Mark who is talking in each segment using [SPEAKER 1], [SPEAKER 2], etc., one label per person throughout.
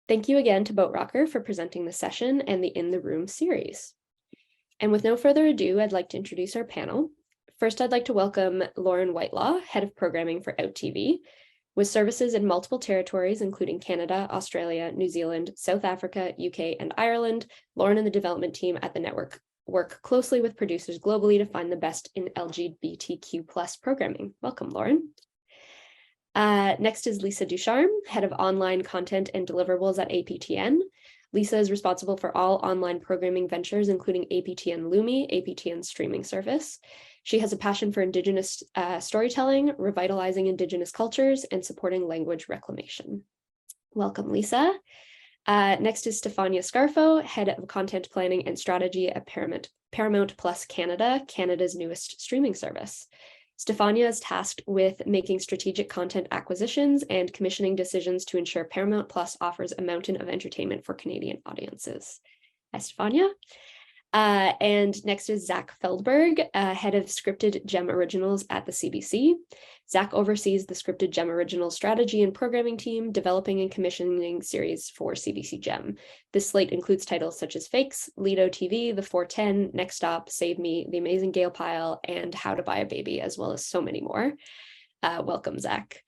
[SPEAKER 1] Thank you again to Boat Rocker for presenting the session and the In the Room series. And with no further ado, I'd like to introduce our panel. First, I'd like to welcome Lauren Whitelaw, Head of Programming for OutTV. With services in multiple territories, including Canada, Australia, New Zealand, South Africa, UK, and Ireland, Lauren and the development team at the network work closely with producers globally to find the best in LGBTQ+ programming. Welcome, Lauren. Next is Lisa Ducharme, Head of Online Content and Deliverables at APTN. Lisa is responsible for all online programming ventures, including APTN Lumi, APTN streaming service. She has a passion for Indigenous storytelling, revitalizing Indigenous cultures, and supporting language reclamation. Welcome, Lisa. Next is Stefania Scarfo, Head of Content Planning and Strategy at Paramount Plus Canada, Canada's newest streaming service. Stefania is tasked with making strategic content acquisitions and commissioning decisions to ensure Paramount Plus offers a mountain of entertainment for Canadian audiences. Hi, Stefania. And next is Zach Feldberg, Head of Scripted Gem Originals at the CBC. Zach oversees the Scripted Gem Originals strategy and programming team, developing and commissioning series for CBC Gem. This slate includes titles such as Fakes, Lido TV, The 410, Next Stop, Save Me, The Amazing Gale Pile, and How to Buy a Baby, as well as so many more. Welcome, Zach.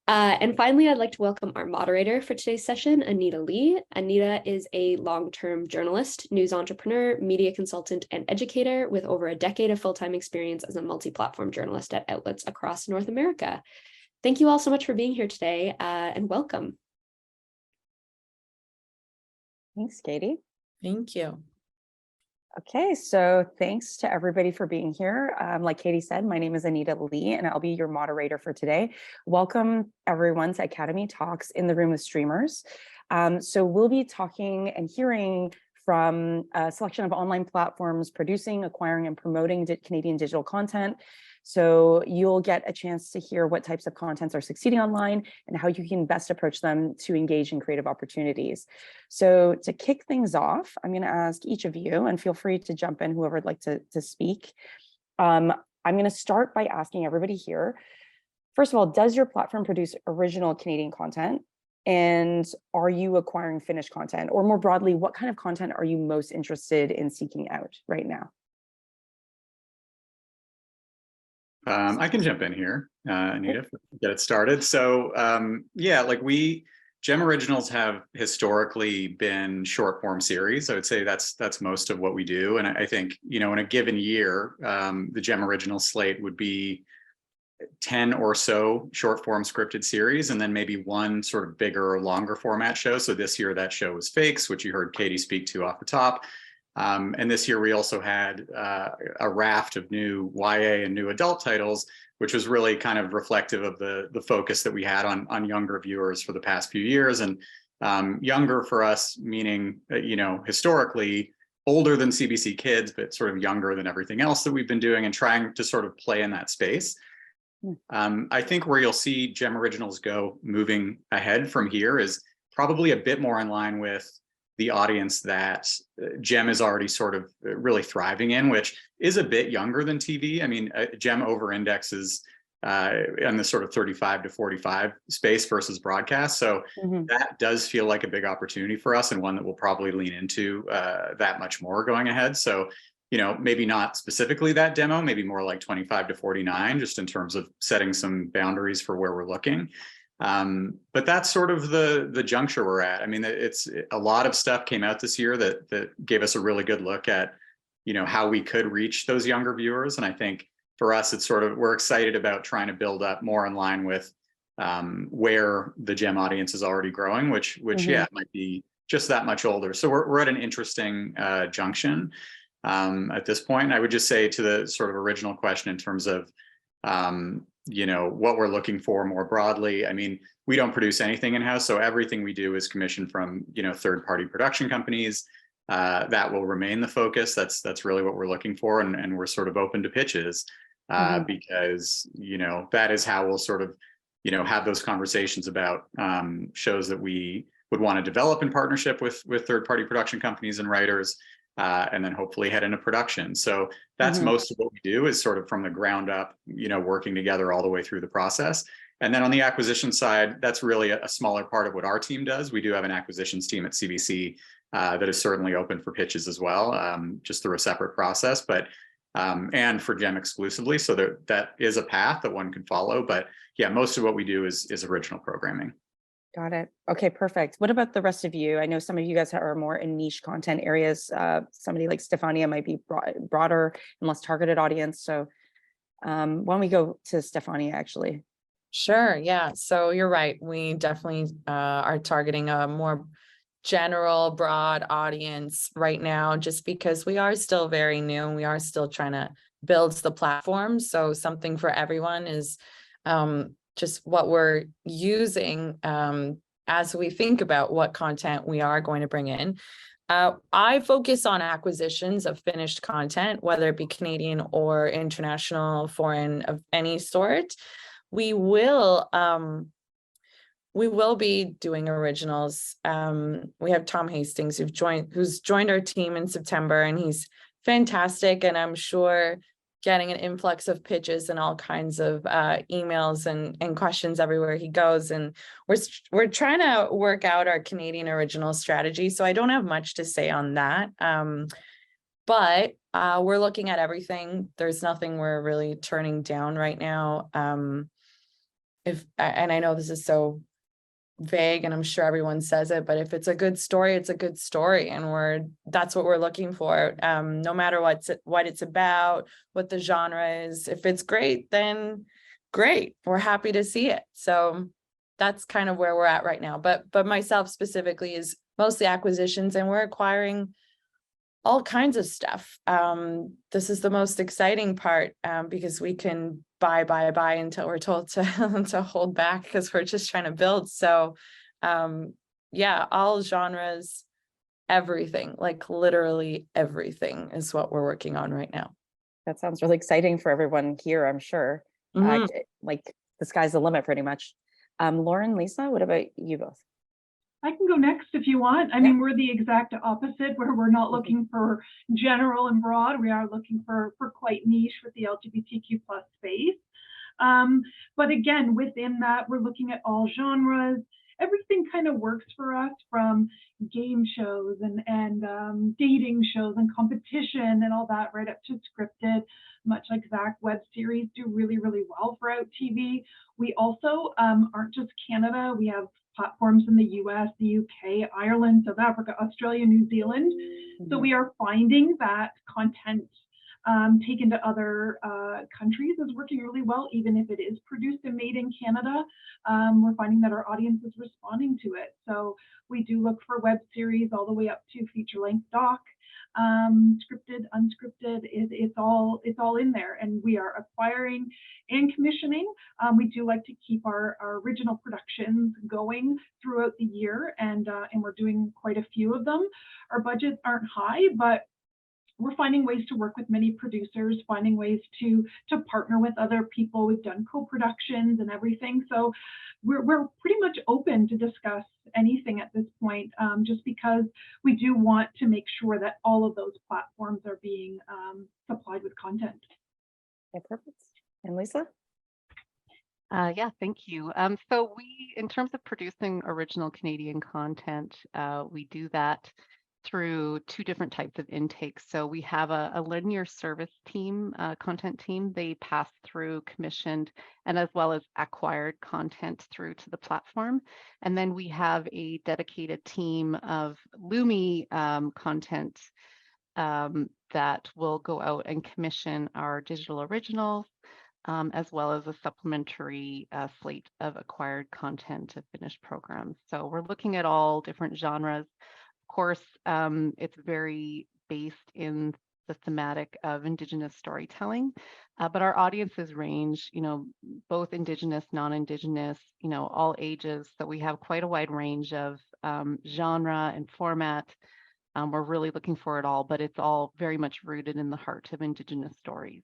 [SPEAKER 1] And finally, I'd like to welcome our moderator for today's session, Anita Lee. Anita is a long-term journalist, news entrepreneur, media consultant, and educator with over a decade of full-time experience as a multi-platform journalist at outlets across North America. Thank you all so much for being here today, and welcome.
[SPEAKER 2] Thanks, Katie.
[SPEAKER 3] Thank you.
[SPEAKER 2] Okay, so thanks to everybody for being here. Like Katie said, my name is Anita Lee, and I'll be your moderator for today. Welcome everyone to Academy Talks in the Room with Streamers. So we'll be talking and hearing from a selection of online platforms producing, acquiring, and promoting Canadian digital content. So you'll get a chance to hear what types of contents are succeeding online and how you can best approach them to engage in creative opportunities. So to kick things off, I'm going to ask each of you, and feel free to jump in, whoever would like to speak. I'm going to start by asking everybody here, first of all, does your platform produce original Canadian content? And are you acquiring finished content? Or more broadly, what kind of content are you most interested in seeking out right now?
[SPEAKER 4] I can jump in here, Anita, get it started. So yeah, like Gem Originals have historically been short form series. I would say that's most of what we do. And I think, in a given year, the Gem Original slate would be 10 or so short form scripted series, and then maybe one sort of bigger or longer format show. So this year that show was Fakes, which you heard Katie speak to off the top. And this year we also had a raft of new YA and new adult titles, which was really kind of reflective of the focus that we had on younger viewers for the past few years. And younger for us, meaning, historically older than CBC Kids, but sort of younger than everything else that we've been doing and trying to sort of play in that space. I think where you'll see Gem Originals go moving ahead from here is probably a bit more in line with the audience that Gem is already sort of really thriving in, which is a bit younger than TV. I mean, Gem over-indexes in the sort of 35 to 45 space versus broadcast. So that does feel like a big opportunity for us, and one that we'll probably lean into that much more going ahead. So, maybe not specifically that demo, maybe more like 25 to 49, just in terms of setting some boundaries for where we're looking. But that's sort of the juncture we're at. I mean, it's a lot of stuff came out this year that gave us a really good look at, how we could reach those younger viewers. And I think for us, it's sort of, we're excited about trying to build up more in line with where the Gem audience is already growing, which yeah, might be just that much older. So we're at an interesting junction at this point. And I would just say to the sort of original question in terms of, what we're looking for more broadly. I mean, we don't produce anything in-house, so everything we do is commissioned from, third-party production companies. That will remain the focus. That's really what we're looking for, and we're sort of open to pitches because, that is how we'll sort of, have those conversations about shows that we would want to develop in partnership with third-party production companies and writers. And then hopefully head into production. So that's most of what we do, is sort of from the ground up, working together all the way through the process. And then on the acquisition side, that's really a smaller part of what our team does. We do have an acquisitions team at CBC that is certainly open for pitches as well, just through a separate process, but and for GEM exclusively. So that is a path that one can follow. But yeah, most of what we do is original programming.
[SPEAKER 2] Got it. Okay, perfect. What about the rest of you? I know some of you guys are more in niche content areas. Somebody like Stefania might be broader and less targeted audience. So why don't we go to Stefania actually?
[SPEAKER 3] Sure. Yeah. So you're right. We definitely are targeting a more general, broad audience right now, just because we are still very new and we are still trying to build the platform. So something for everyone is just what we're using as we think about what content we are going to bring in. I focus on acquisitions of finished content, whether it be Canadian or international, foreign, of any sort. We will be doing originals. We have Tom Hastings who's joined our team in September, and he's fantastic. And I'm sure getting an influx of pitches and all kinds of emails and questions everywhere he goes. And we're trying to work out our Canadian original strategy. So I don't have much to say on that. But we're looking at everything. There's nothing we're really turning down right now. And I know this is so vague, and I'm sure everyone says it, but if it's a good story, it's a good story, and that's what we're looking for. No matter what it's about, what the genre is. If it's great, then great. We're happy to see it. So that's kind of where we're at right now. But myself specifically is mostly acquisitions, and we're acquiring all kinds of stuff. This is the most exciting part because we can buy until we're told to to hold back, because we're just trying to build. So yeah, all genres, everything, like literally everything is what we're working on right now.
[SPEAKER 2] That sounds really exciting for everyone here, I'm sure. Like the sky's the limit pretty much. Lauren, Lisa, what about you both?
[SPEAKER 5] I can go next if you want. I mean, we're the exact opposite, where we're not looking for general and broad. We are looking for quite niche with the LGBTQ+ space. But again, within that, we're looking at all genres. Everything kind of works for us, from game shows and dating shows and competition and all that, right up to scripted. Much like Zach, web series do really, really well for OutTV. We also aren't just Canada. We have platforms in the US, the UK, Ireland, South Africa, Australia, New Zealand. So we are finding that content taken to other countries is working really well, even if it is produced and made in Canada. We're finding that our audience is responding to it. So we do look for web series all the way up to feature-length doc, scripted, unscripted. It's all in there, and we are acquiring and commissioning. We do like to keep our original productions going throughout the year, and we're doing quite a few of them. Our budgets aren't high, but we're finding ways to work with many producers, finding ways to partner with other people. We've done co-productions and everything. So we're pretty much open to discuss anything at this point, just because we do want to make sure that all of those platforms are being supplied with content.
[SPEAKER 2] Okay, perfect. And Lisa?
[SPEAKER 6] Yeah, thank you. So in terms of producing original Canadian content, we do that through two different types of intakes. So we have a linear service team, content team. They pass through commissioned and as well as acquired content through to the platform. And then we have a dedicated team of Lumi content that will go out and commission our digital originals, as well as a supplementary slate of acquired content to finished programs. So we're looking at all different genres. Of course, it's very based in the thematic of Indigenous storytelling, but our audiences range, both Indigenous, non-Indigenous, all ages. So we have quite a wide range of genre and format. We're really looking for it all, but it's all very much rooted in the heart of Indigenous stories.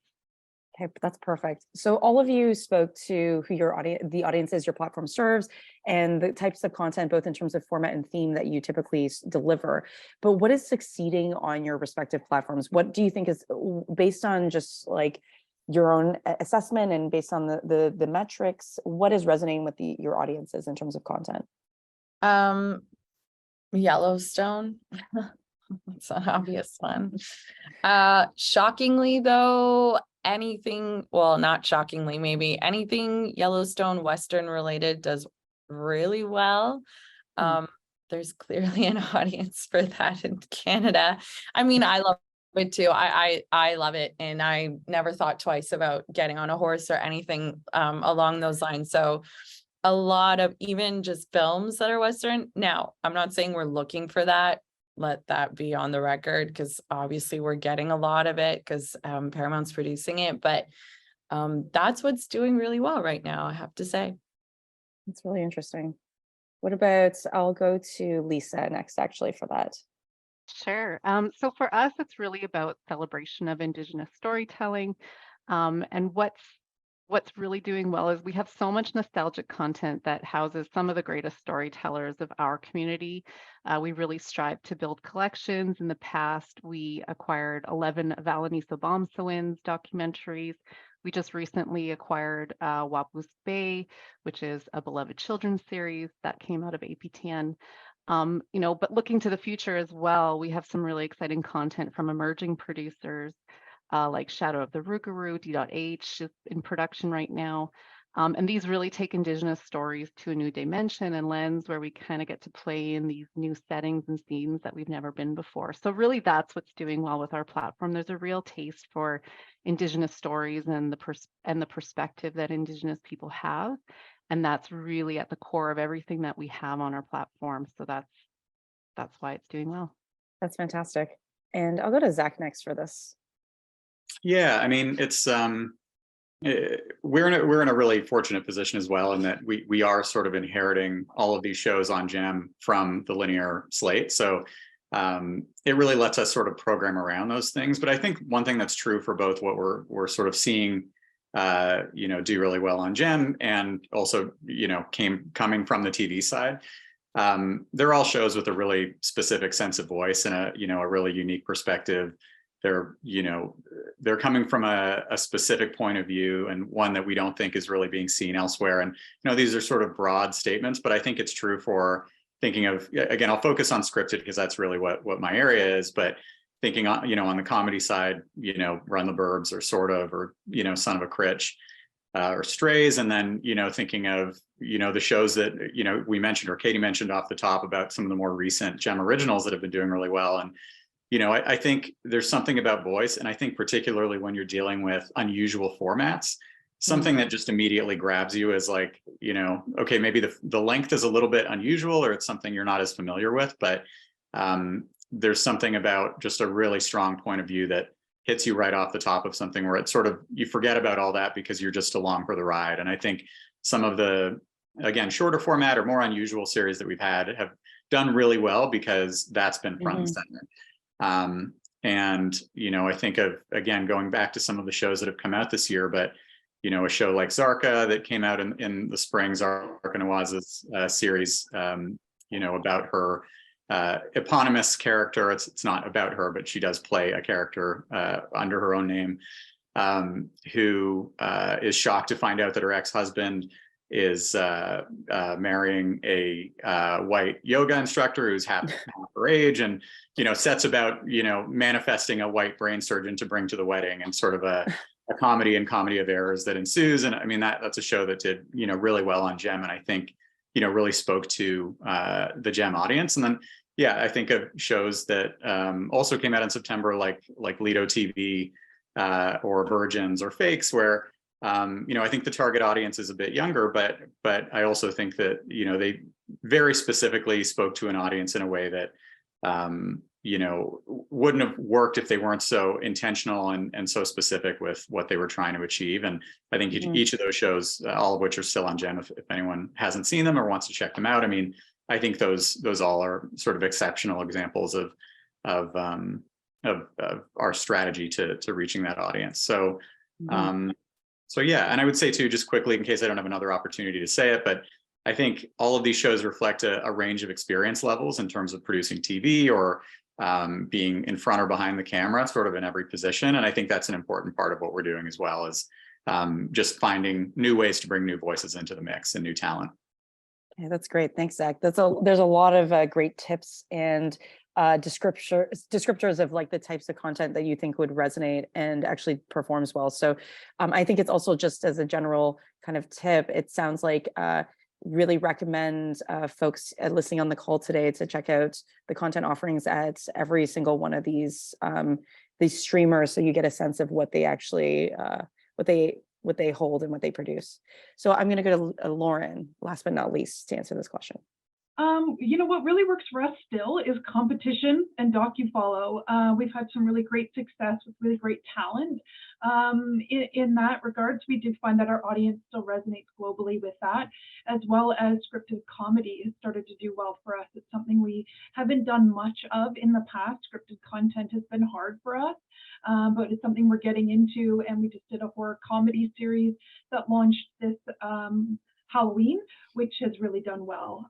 [SPEAKER 2] Okay, that's perfect. So all of you spoke to who the audience is your platform serves, and the types of content, both in terms of format and theme, that you typically deliver. But what is succeeding on your respective platforms? What do you think is, based on just like your own assessment and based on the metrics, what is resonating with your audiences in terms of content?
[SPEAKER 3] Yellowstone. It's an obvious one. Shockingly though, anything, well, not shockingly, maybe anything Yellowstone Western related does really well. There's clearly an audience for that in Canada. I mean, I love it too. I love it, and I never thought twice about getting on a horse or anything along those lines. So a lot of even just films that are Western. Now, I'm not saying we're looking for that. Let that be on the record, because obviously we're getting a lot of it because Paramount's producing it, but that's what's doing really well right now, I have to say.
[SPEAKER 2] It's really interesting. What about, I'll go to Lisa next actually for that.
[SPEAKER 6] Sure. So for us, it's really about celebration of Indigenous storytelling. And what's really doing well is we have so much nostalgic content that houses some of the greatest storytellers of our community. We really strive to build collections. In the past, we acquired 11 Valaniso Bomsawins documentaries. We just recently acquired Wapus Bay, which is a beloved children's series that came out of APTN. But looking to the future as well, we have some really exciting content from emerging producers like Shadow of the Rougarou, D.H is in production right now. And these really take Indigenous stories to a new dimension and lens where we kind of get to play in these new settings and scenes that we've never been before. So really that's what's doing well with our platform. There's a real taste for Indigenous stories and the perspective that Indigenous people have. And that's really at the core of everything that we have on our platform. So that's why it's doing well.
[SPEAKER 2] That's fantastic. And I'll go to Zach next for this.
[SPEAKER 4] Yeah, I mean, it's we're in a really fortunate position as well, in that we are sort of inheriting all of these shows on Gem from the linear slate. So it really lets us sort of program around those things. But I think one thing that's true for both what we're sort of seeing do really well on Gem, and also coming from the TV side. They're all shows with a really specific sense of voice and a really unique perspective. They're coming from a specific point of view, and one that we don't think is really being seen elsewhere. And these are sort of broad statements, but I think it's true for thinking of, again, I'll focus on scripted because that's really what my area is, but thinking on the comedy side, Run the Burbs or Sort of, or Son of a Critch, or Strays, and then thinking of the shows that we mentioned, or Katie mentioned off the top, about some of the more recent Gem originals that have been doing really well. And I think there's something about voice, and I think particularly when you're dealing with unusual formats, something that just immediately grabs you as like, okay, maybe the length is a little bit unusual, or it's something you're not as familiar with, but there's something about just a really strong point of view that hits you right off the top of something where it's sort of, you forget about all that because you're just along for the ride. And I think some of the, again, shorter format or more unusual series that we've had have done really well because that's been front and center. And I think of, again, going back to some of the shows that have come out this year, but a show like Zarka that came out in the spring, Zarka Nawaz's series, about her eponymous character. It's not about her, but she does play a character under her own name, who is shocked to find out that her ex-husband is marrying a white yoga instructor who's half her age, and sets about manifesting a white brain surgeon to bring to the wedding, and sort of a comedy of errors that ensues. And I mean, that's a show that did really well on Gem, and I think really spoke to the Gem audience. And then I think of shows that also came out in September, like Lido TV, or Virgins, or Fakes, where I think the target audience is a bit younger, but I also think that they very specifically spoke to an audience in a way that wouldn't have worked if they weren't so intentional and so specific with what they were trying to achieve. And I think each of those shows, all of which are still on Gem, if anyone hasn't seen them or wants to check them out, I mean, I think those all are sort of exceptional examples of our strategy to reaching that audience. So. So yeah, and I would say too, just quickly, in case I don't have another opportunity to say it, but I think all of these shows reflect a range of experience levels in terms of producing TV, or being in front or behind the camera, sort of in every position. And I think that's an important part of what we're doing as well, is just finding new ways to bring new voices into the mix and new talent.
[SPEAKER 2] Okay, that's great. Thanks, Zach. There's a lot of great tips and descriptors of like the types of content that you think would resonate and actually performs well. So I think it's also, just as a general kind of tip, it sounds like really recommend folks listening on the call today to check out the content offerings at every single one of these streamers, so you get a sense of what they actually what they hold and what they produce. So I'm going to go to Lauren, last but not least, to answer this question.
[SPEAKER 5] You know, what really works for us still is competition and docu-follow. We've had some really great success with really great talent. In that regards, we do find that our audience still resonates globally with that, as well as scripted comedy has started to do well for us. It's something we haven't done much of in the past. Scripted content has been hard for us, but it's something we're getting into, and we just did a horror comedy series that launched this Halloween, which has really done well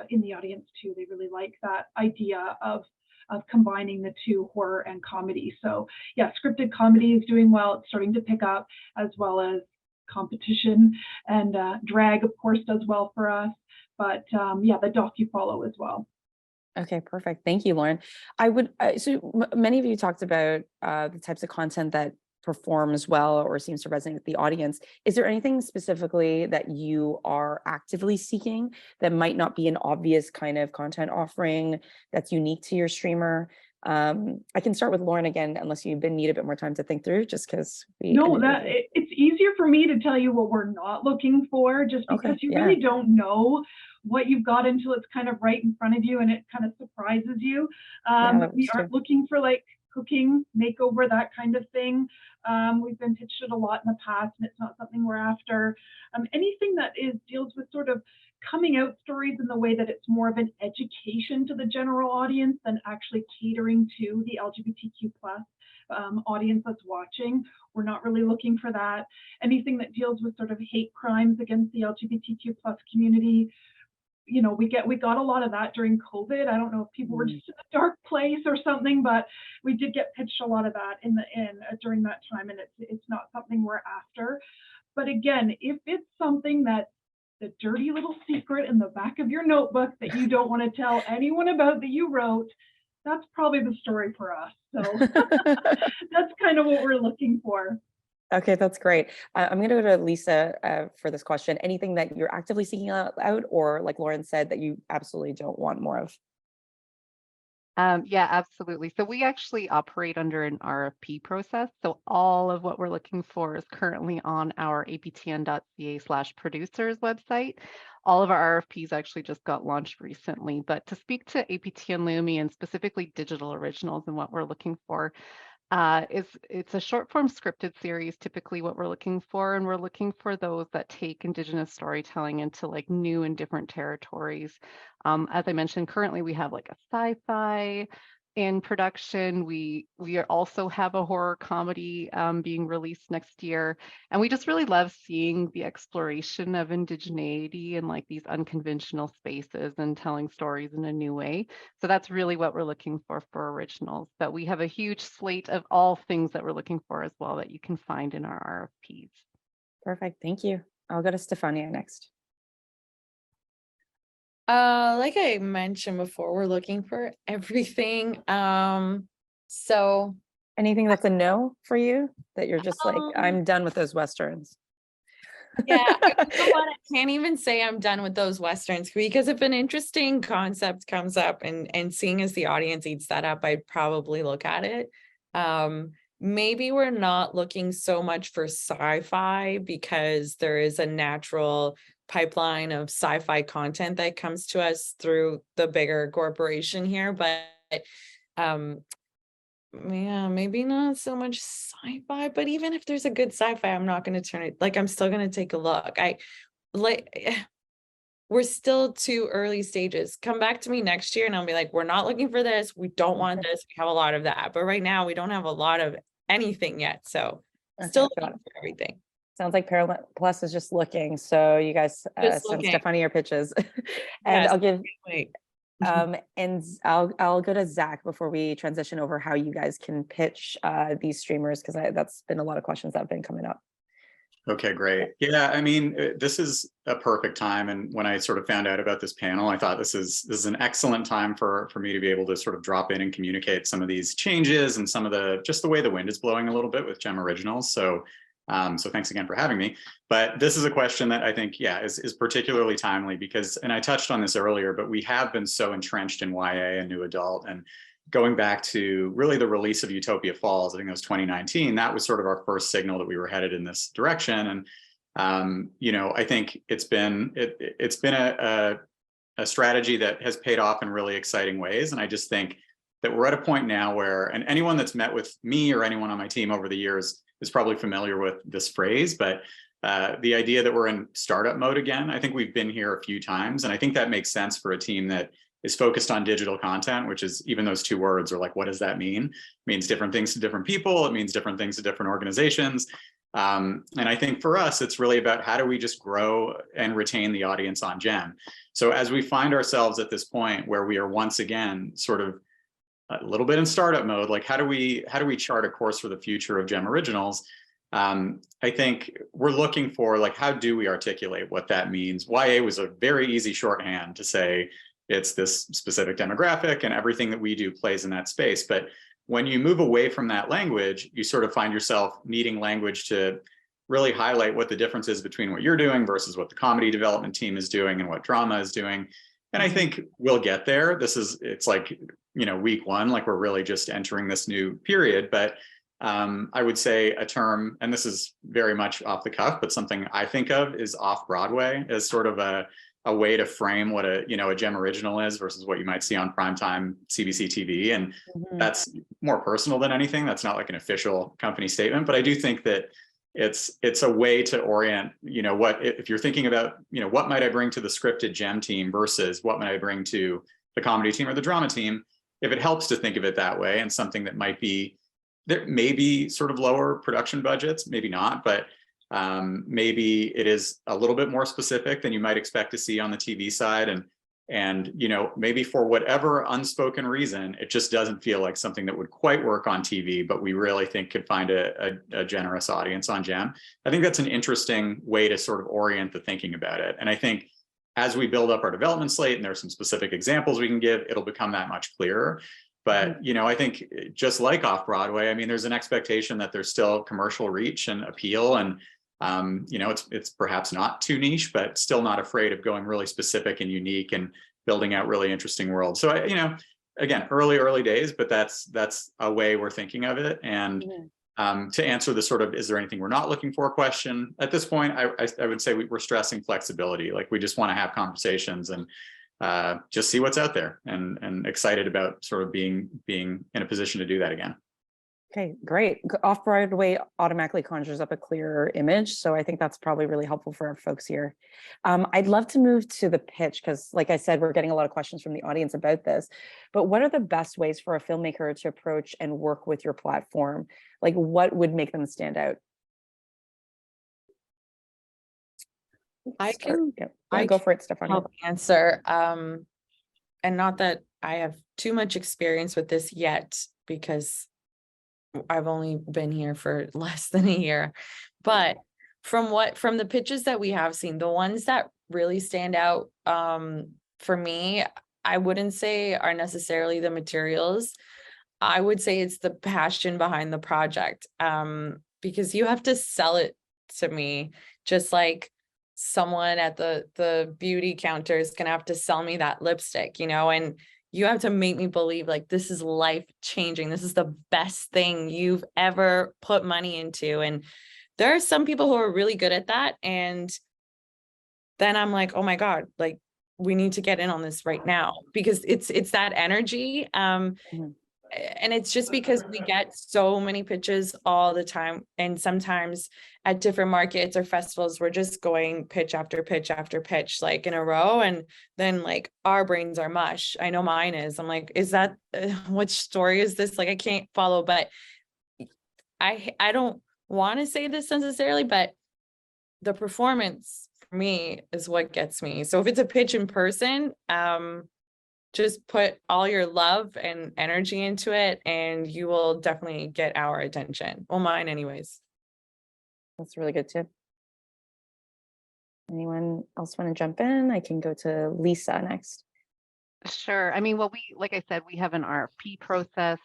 [SPEAKER 5] in the audience too. They really like that idea of combining the two, horror and comedy. So yeah, scripted comedy is doing well. It's starting to pick up, as well as competition, and drag, of course, does well for us. But yeah, the docu-follow as well.
[SPEAKER 2] Okay, perfect. Thank you, Lauren. I would, many of you talked about the types of content that performs well or seems to resonate with the audience. Is there anything specifically that you are actively seeking that might not be an obvious kind of content offering that's unique to your streamer? I can start with Lauren again, unless you need a bit more time to think through, just because
[SPEAKER 5] it's easier for me to tell you what we're not looking for, just because you really don't know what you've got until it's kind of right in front of you and it kind of surprises you. We aren't looking for like cooking, makeover, that kind of thing. We've been pitched it a lot in the past, and it's not something we're after. Anything that deals with sort of coming out stories in the way that it's more of an education to the general audience than actually catering to the LGBTQ plus audience that's watching. We're not really looking for that. Anything that deals with sort of hate crimes against the LGBTQ plus community, you know, we got a lot of that during COVID. I don't know if people were just in a dark place or something, but we did get pitched a lot of that during that time, and it's not something we're after. But again, if it's something that's the dirty little secret in the back of your notebook that you don't want to tell anyone about that you wrote, that's probably the story for us. So that's kind of what we're looking for.
[SPEAKER 2] Okay, that's great. I'm going to go to Lisa for this question. Anything that you're actively seeking out, or like Lauren said, that you absolutely don't want more of?
[SPEAKER 6] Yeah, absolutely. So we actually operate under an RFP process. So all of what we're looking for is currently on our aptn.ca/producers website. All of our RFPs actually just got launched recently. But to speak to APTN Lumi and specifically digital originals and what we're looking for, it's a short form scripted series, typically what we're looking for, and we're looking for those that take Indigenous storytelling into like new and different territories. As I mentioned, currently we have like a sci-fi in production. We also have a horror comedy being released next year, and we just really love seeing the exploration of indigeneity in like these unconventional spaces and telling stories in a new way. So that's really what we're looking for originals. But we have a huge slate of all things that we're looking for as well that you can find in our RFPs.
[SPEAKER 2] Perfect, thank you. I'll go to Stefania next.
[SPEAKER 3] Like I mentioned before, we're looking for everything. So
[SPEAKER 2] anything that's a no for you, that you're just like, I'm done with those Westerns?
[SPEAKER 3] Yeah, I can't even say I'm done with those Westerns, because if an interesting concept comes up and seeing as the audience eats that up, I'd probably look at it. Maybe we're not looking so much for sci-fi, because there is a natural pipeline of sci-fi content that comes to us through the bigger corporation here, but yeah, maybe not so much sci-fi. But even if there's a good sci-fi, I'm not going to turn it, like, I'm still going to take a look. We're still too early stages. Come back to me next year and I'll be like, we're not looking for this, we don't want this, we have a lot of that. But right now we don't have a lot of anything yet, so still looking for everything.
[SPEAKER 2] Sounds like Paramount Plus is just looking. So you guys send Stefania your pitches. And
[SPEAKER 3] yes,
[SPEAKER 2] I'll give And I'll go to Zach before we transition over how you guys can pitch these streamers, because that's been a lot of questions that have been coming up.
[SPEAKER 4] Okay, great. Yeah, I mean, this is a perfect time. And when I sort of found out about this panel, I thought this is an excellent time for me to be able to sort of drop in and communicate some of these changes and some of just the way the wind is blowing a little bit with Gem Originals. So so thanks again for having me. But this is a question that I think, yeah, is particularly timely because, and I touched on this earlier, but we have been so entrenched in YA and new adult, and going back to really the release of Utopia Falls, I think that was 2019, that was sort of our first signal that we were headed in this direction. And, you know, I think it's been a strategy that has paid off in really exciting ways. And I just think that we're at a point now where, and anyone that's met with me or anyone on my team over the years is probably familiar with this phrase, but the idea that we're in startup mode again, I think we've been here a few times. And I think that makes sense for a team that is focused on digital content, which is, even those two words are like, what does that mean? It means different things to different people. It means different things to different organizations. And I think for us, it's really about how do we just grow and retain the audience on Gem. So as we find ourselves at this point where we are once again sort of a little bit in startup mode, like how do we chart a course for the future of Gem Originals? I think we're looking for, like, how do we articulate what that means? YA was a very easy shorthand to say, it's this specific demographic and everything that we do plays in that space. But when you move away from that language, you sort of find yourself needing language to really highlight what the difference is between what you're doing versus what the comedy development team is doing and what drama is doing. And I think we'll get there. It's like, you know, week one, like we're really just entering this new period. But I would say a term, and this is very much off the cuff, but something I think of is off-Broadway as sort of a way to frame what a Gem Original is versus what you might see on primetime CBC TV. And that's more personal than anything. That's not like an official company statement, but I do think that it's a way to orient, you know, what, if you're thinking about, you know, what might I bring to the scripted Gem team versus what might I bring to the comedy team or the drama team, if it helps to think of it that way, and something that might be, there may be sort of lower production budgets, maybe not, but maybe it is a little bit more specific than you might expect to see on the TV side. And you know, maybe for whatever unspoken reason, it just doesn't feel like something that would quite work on TV, but we really think could find a generous audience on Gem. I think that's an interesting way to sort of orient the thinking about it. And I think as we build up our development slate, and there's some specific examples we can give, it'll become that much clearer. But, you know, I think just like off-Broadway, I mean, there's an expectation that there's still commercial reach and appeal. And you know, it's perhaps not too niche, but still not afraid of going really specific and unique and building out really interesting worlds. So, you know, again, early days, but that's a way we're thinking of it. And to answer the sort of, is there anything we're not looking for question, at this point, I would say we're stressing flexibility. Like we just want to have conversations and just see what's out there, and excited about sort of being in a position to do that again.
[SPEAKER 2] Okay, great. Off-Broadway automatically conjures up a clearer image. So I think that's probably really helpful for our folks here. I'd love to move to the pitch because, like I said, we're getting a lot of questions from the audience about this. But what are the best ways for a filmmaker to approach and work with your platform? Like, what would make them stand out?
[SPEAKER 3] I can
[SPEAKER 2] go for it, Stefania.
[SPEAKER 3] help answer. And not that I have too much experience with this yet, because I've only been here for less than a year, but from the pitches that we have seen, the ones that really stand out for me, I wouldn't say are necessarily the materials. I would say it's the passion behind the project, because you have to sell it to me, just like someone at the beauty counter is gonna have to sell me that lipstick, you know, and you have to make me believe like this is life changing. This is the best thing you've ever put money into. And there are some people who are really good at that. And then I'm like, oh my God, like we need to get in on this right now, because it's that energy. And it's just because we get so many pitches all the time. And sometimes at different markets or festivals, we're just going pitch after pitch after pitch, like in a row. And then like our brains are mush. I know mine is. I'm like, is that, which story is this? Like, I can't follow, but I don't want to say this necessarily, but the performance for me is what gets me. So if it's a pitch in person, just put all your love and energy into it, and you will definitely get our attention. Well, mine anyways.
[SPEAKER 2] That's really good too. Anyone else want to jump in? I can go to Lisa next.
[SPEAKER 6] Sure. I mean, well, like I said, we have an RFP process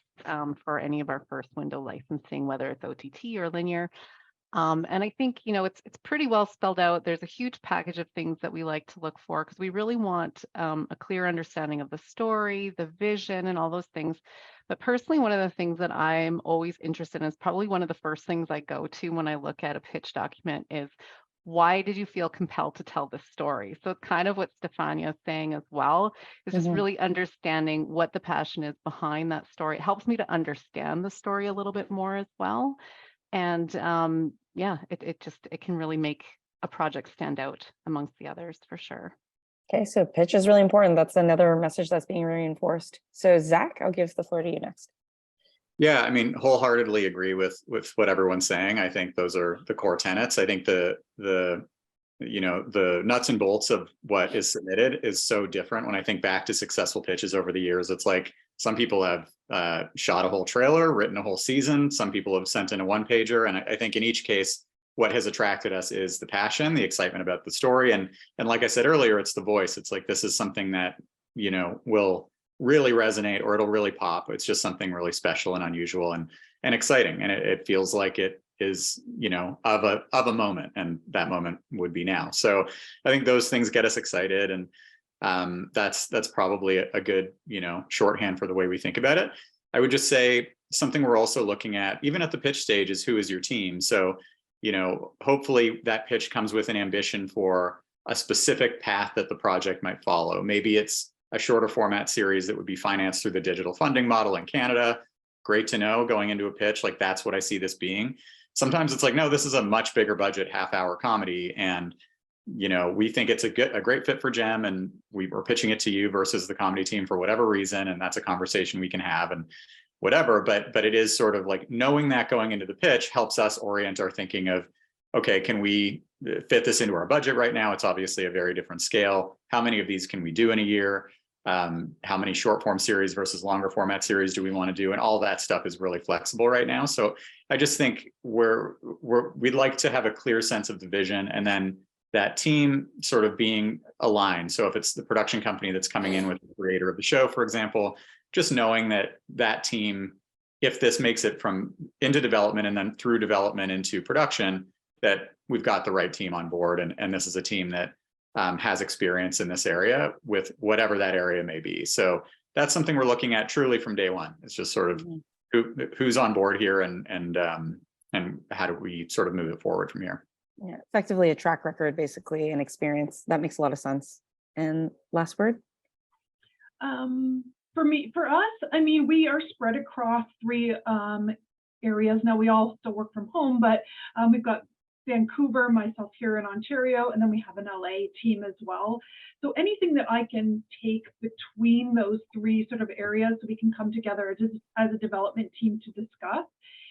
[SPEAKER 6] for any of our first window licensing, whether it's OTT or linear. And I think, it's pretty well spelled out. There's a huge package of things that we like to look for because we really want a clear understanding of the story, the vision, and all those things. But personally, one of the things that I'm always interested in is probably one of the first things I go to when I look at a pitch document is, why did you feel compelled to tell this story? So it's kind of what Stefania is saying as well, is just really understanding what the passion is behind that story. It helps me to understand the story a little bit more as well. And yeah, it can really make a project stand out amongst the others for sure.
[SPEAKER 2] Okay, so pitch is really important. That's another message that's being reinforced. So Zach, I'll give the floor to you next.
[SPEAKER 4] Yeah, I mean, wholeheartedly agree with what everyone's saying. I think those are the core tenets. I think the nuts and bolts of what is submitted is so different. When I think back to successful pitches over the years, it's like some people have shot a whole trailer, written a whole season. Some people have sent in a one-pager. And I think in each case, what has attracted us is the passion, the excitement about the story. And like I said earlier, it's the voice. It's like, this is something that, will really resonate, or it'll really pop. It's just something really special and unusual and exciting. And it feels like it is, of a moment, and that moment would be now. So I think those things get us excited, and that's probably a good, shorthand for the way we think about it. I would just say something we're also looking at, even at the pitch stage, is who is your team. So, hopefully that pitch comes with an ambition for a specific path that the project might follow. Maybe it's a shorter format series that would be financed through the digital funding model in Canada. Great to know going into a pitch, like, that's what I see this being. Sometimes it's like, no, this is a much bigger budget half-hour comedy, and we think it's a great fit for Gem, and we're pitching it to you versus the comedy team for whatever reason, and that's a conversation we can have and whatever. But it is sort of like, knowing that going into the pitch helps us orient our thinking of, okay, can we fit this into our budget right now? It's obviously a very different scale. How many of these can we do in a year? How many short form series versus longer format series do we want to do? And all that stuff is really flexible right now. So I just think we'd like to have a clear sense of the vision, and then that team sort of being aligned. So if it's the production company that's coming in with the creator of the show, for example, just knowing that team, if this makes it from into development and then through development into production, that we've got the right team on board, and this is a team that has experience in this area, with whatever that area may be. So that's something we're looking at truly from day one. It's just sort of who's on board here, and how do we sort of move it forward from here.
[SPEAKER 2] Yeah, effectively a track record, basically, and experience. That makes a lot of sense. And last word?
[SPEAKER 5] For us, I mean, we are spread across 3 areas. Now, we all still work from home, but we've got Vancouver, myself here in Ontario, and then we have an LA team as well. So anything that I can take between those 3 sort of areas, so we can come together as a development team to discuss,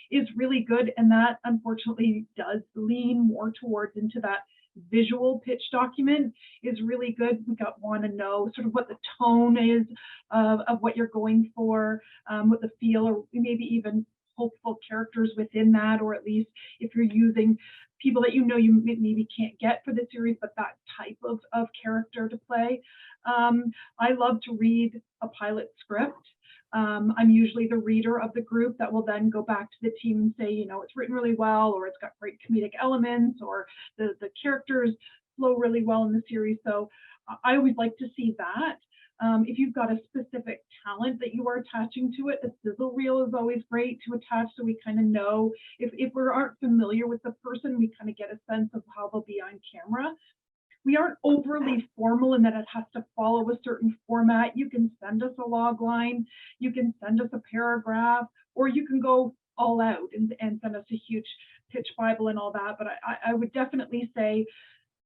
[SPEAKER 5] is really good. And that unfortunately does lean more towards into that visual pitch document is really good. We want to know sort of what the tone is of what you're going for, what the feel, or maybe even hopeful characters within that, or at least if you're using people that you maybe can't get for the series, but that type of character to play. I love to read a pilot script. I'm usually the reader of the group that will then go back to the team and say, it's written really well, or it's got great comedic elements, or the characters flow really well in the series. So I always like to see that. If you've got a specific talent that you are attaching to it, a sizzle reel is always great to attach, so we kind of know if we aren't familiar with the person, we kind of get a sense of how they'll be on camera. We aren't overly formal in that it has to follow a certain format. You can send us a log line, you can send us a paragraph, or you can go all out and send us a huge pitch Bible and all that. But I would definitely say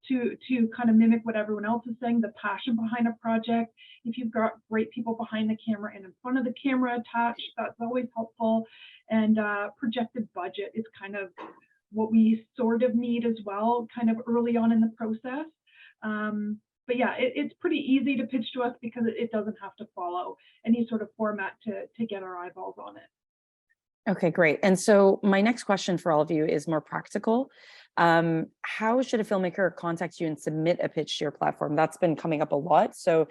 [SPEAKER 5] to kind of mimic what everyone else is saying, the passion behind a project. If you've got great people behind the camera and in front of the camera attached, that's always helpful. And projected budget is kind of what we sort of need as well, kind of early on in the process. yeah, it's pretty easy to pitch to us because it doesn't have to follow any sort of format to get our eyeballs on it.
[SPEAKER 2] Okay, great. And so my next question for all of you is more practical. How should a filmmaker contact you and submit a pitch to your platform? That's been coming up a lot. So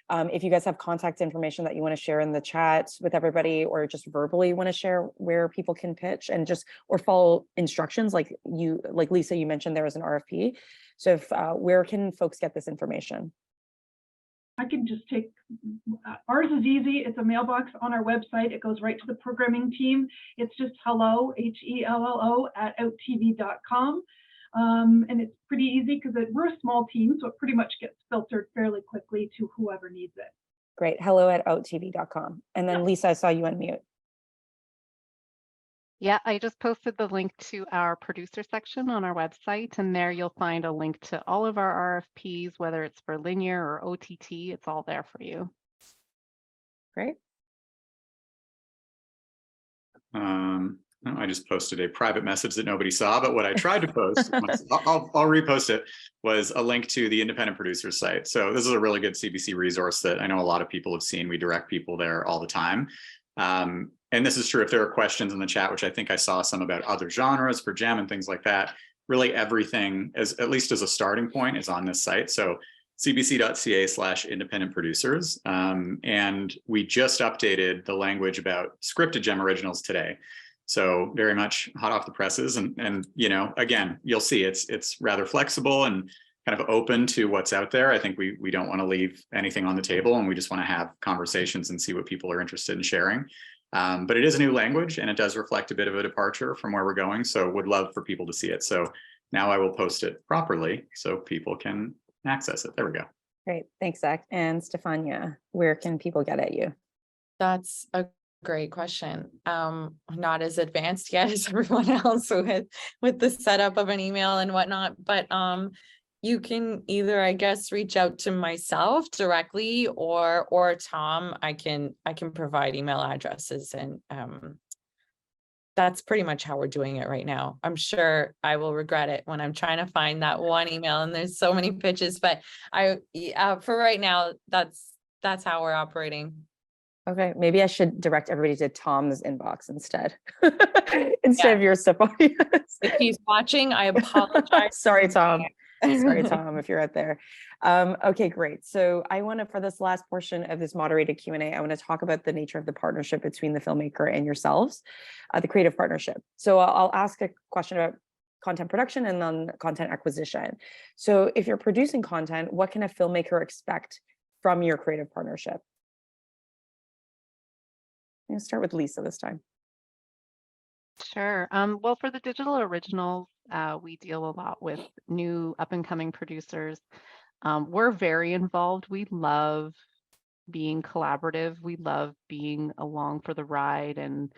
[SPEAKER 2] if you guys have contact information that you want to share in the chat with everybody, or just verbally want to share where people can pitch and or follow instructions, like Lisa, you mentioned there was an RFP. So where can folks get this information?
[SPEAKER 5] I can just take, ours is easy. It's a mailbox on our website. It goes right to the programming team. It's just hello, HELLO @outtv.com. And it's pretty easy because we're a small team, so it pretty much gets filtered fairly quickly to whoever needs it.
[SPEAKER 2] Great, hello @outtv.com. And then Lisa, I saw you unmute.
[SPEAKER 6] Yeah, I just posted the link to our producer section on our website, and there you'll find a link to all of our RFPs, whether it's for linear or OTT, it's all there for you.
[SPEAKER 2] Great.
[SPEAKER 4] I just posted a private message that nobody saw, but what I tried to post, I'll repost it, was a link to the independent producers site. So this is a really good CBC resource that I know a lot of people have seen. We direct people there all the time. And this is true if there are questions in the chat, which I think I saw some about other genres for gem and things like that. Really everything, at least as a starting point, is on this site. So cbc.ca/independent producers. And we just updated the language about scripted gem originals today. So very much hot off the presses. And you know, again, you'll see it's rather flexible and kind of open to what's out there. I think we don't want to leave anything on the table, and we just want to have conversations and see what people are interested in sharing. But it is a new language, and it does reflect a bit of a departure from where we're going. So would love for people to see it. So now I will post it properly so people can access it. There we go.
[SPEAKER 2] Great, thanks, Zach. And Stefania, where can people get at you?
[SPEAKER 3] That's a great question. Not as advanced yet as everyone else with the setup of an email and whatnot, but you can either, I guess, reach out to myself directly or Tom. I can provide email addresses, and that's pretty much how we're doing it right now. I'm sure I will regret it when I'm trying to find that one email and there's so many pitches, but for right now, that's how we're operating.
[SPEAKER 2] Okay, maybe I should direct everybody to Tom's inbox instead, instead of your Stefania's.
[SPEAKER 3] If he's watching, I apologize.
[SPEAKER 2] Sorry, Tom. Sorry, Tom, if you're out there. Okay, great. So I want to, for this last portion of this moderated Q&A, I want to talk about the nature of the partnership between the filmmaker and yourselves, the creative partnership. So I'll ask a question about content production and then content acquisition. So if you're producing content, what can a filmmaker expect from your creative partnership? I'm going to start with Lisa this time.
[SPEAKER 6] Sure. Well, for the digital originals, we deal a lot with new up-and-coming producers. We're very involved. We love being collaborative. We love being along for the ride and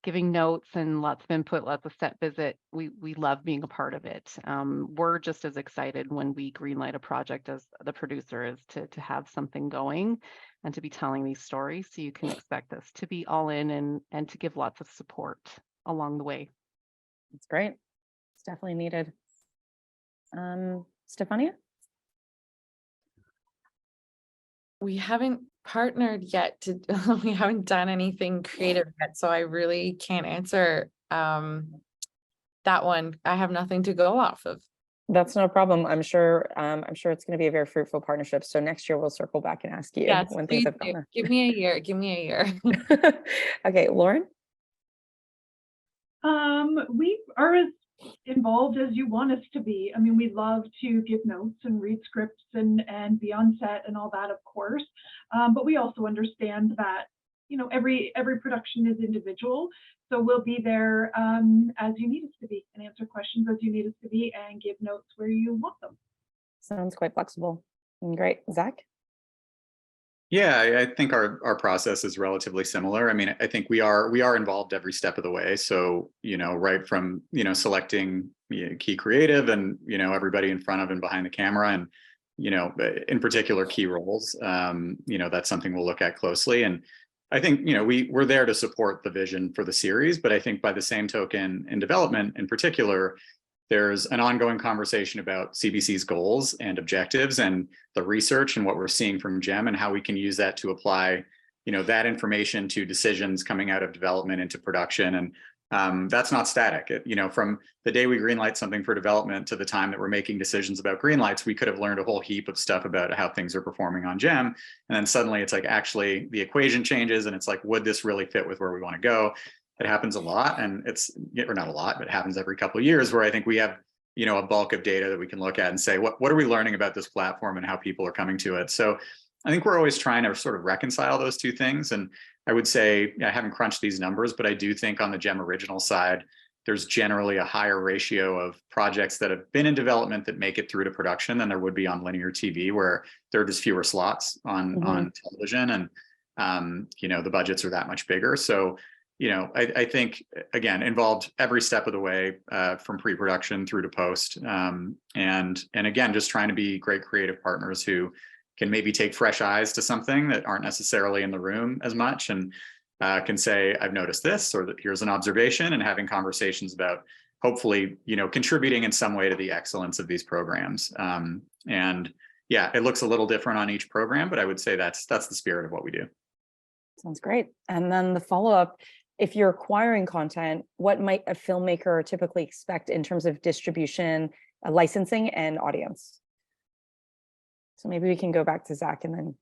[SPEAKER 6] giving notes and lots of input, lots of set visit. We love being a part of it. We're just as excited when we greenlight a project as the producer is to have something going and to be telling these stories. So you can expect us to be all in and to give lots of support along the way.
[SPEAKER 2] That's great. It's definitely needed. Stefania?
[SPEAKER 3] We haven't partnered yet. We haven't done anything creative yet, so I really can't answer that one. I have nothing to go off of.
[SPEAKER 2] That's no problem. I'm sure it's going to be a very fruitful partnership. So next year we'll circle back and ask you when things have gone.
[SPEAKER 3] Give me a year. Give me a year.
[SPEAKER 2] Okay, Lauren?
[SPEAKER 5] We are as involved as you want us to be. I mean, we love to give notes and read scripts and be on set and all that, of course. But we also understand that, you know, every production is individual. So we'll be there as you need us to be and answer questions as you need us to be and give notes where you want them.
[SPEAKER 2] Sounds quite flexible. Great. Zach?
[SPEAKER 4] Yeah, I think our process is relatively similar. I mean, I think we are involved every step of the way. So, you know, right from, you know, selecting key creative and, you know, everybody in front of and behind the camera and, you know, in particular key roles, you know, that's something we'll look at closely. And I think, you know, we're there to support the vision for the series, but I think by the same token in development in particular, there's an ongoing conversation about CBC's goals and objectives and the research and what we're seeing from GEM and how we can use that to apply, that information to decisions coming out of development into production. And that's not static. From the day we greenlight something for development to the time that we're making decisions about greenlights, we could have learned a whole heap of stuff about how things are performing on GEM. And then suddenly it's like, actually the equation changes and it's like, would this really fit with where we want to go? It happens a lot, and or not a lot, but it happens every couple of years where I think we have, a bulk of data that we can look at and say, what are we learning about this platform and how people are coming to it? So I think we're always trying to sort of reconcile those two things. And I would say, I haven't crunched these numbers, but I do think on the GEM original side, there's generally a higher ratio of projects that have been in development that make it through to production than there would be on linear TV, where there are just fewer slots on television, and the budgets are that much bigger. So I think, again, involved every step of the way, from pre-production through to post. And again, just trying to be great creative partners who can maybe take fresh eyes to something that aren't necessarily in the room as much, and can say, I've noticed this, or here's an observation, and having conversations about hopefully, contributing in some way to the excellence of these programs. And yeah, it looks a little different on each program, but I would say that's the spirit of what we do.
[SPEAKER 2] Sounds great. And then the follow-up, if you're acquiring content, what might a filmmaker typically expect in terms of distribution, licensing, and audience? So maybe we can go back to Zach and then.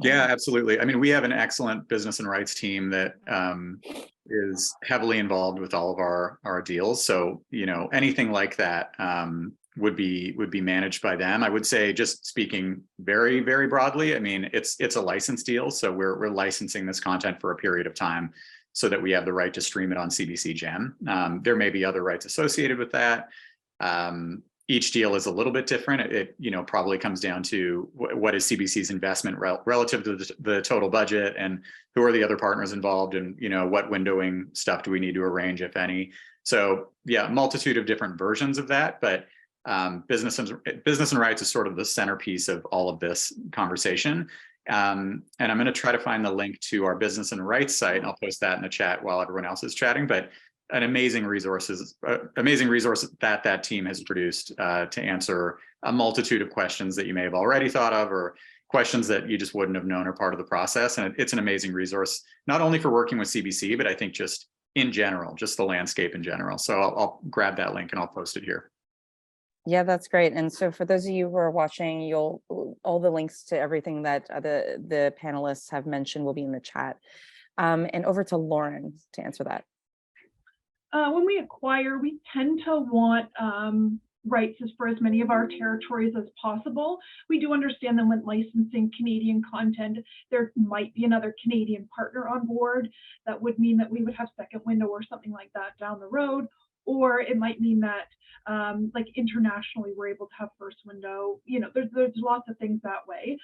[SPEAKER 4] Yeah, absolutely. I mean, we have an excellent business and rights team that is heavily involved with all of our deals. So, anything like that would be managed by them. I would say, just speaking very, very broadly, I mean, it's a license deal. So we're licensing this content for a period of time so that we have the right to stream it on CBC GEM. There may be other rights associated with that. Each deal is a little bit different. It probably comes down to what is CBC's investment relative to the total budget, and who are the other partners involved, and what windowing stuff do we need to arrange, if any. So yeah, multitude of different versions of that, but business and rights is sort of the centerpiece of all of this conversation. And I'm going to try to find the link to our business and rights site, and I'll post that in the chat while everyone else is chatting. But an amazing resource that team has produced to answer a multitude of questions that you may have already thought of, or questions that you just wouldn't have known are part of the process. And it's an amazing resource, not only for working with CBC, but I think just in general, just the landscape in general. So I'll grab that link and I'll post it here.
[SPEAKER 2] Yeah, that's great. And so for those of you who are watching, all the links to everything that the panelists have mentioned will be in the chat. And over to Lauren to answer that.
[SPEAKER 5] When we acquire, we tend to want rights for as many of our territories as possible. We do understand that when licensing Canadian content, there might be another Canadian partner on board. That would mean that we would have second window or something like that down the road. Or it might mean that like internationally, we're able to have first window, there's lots of things that way.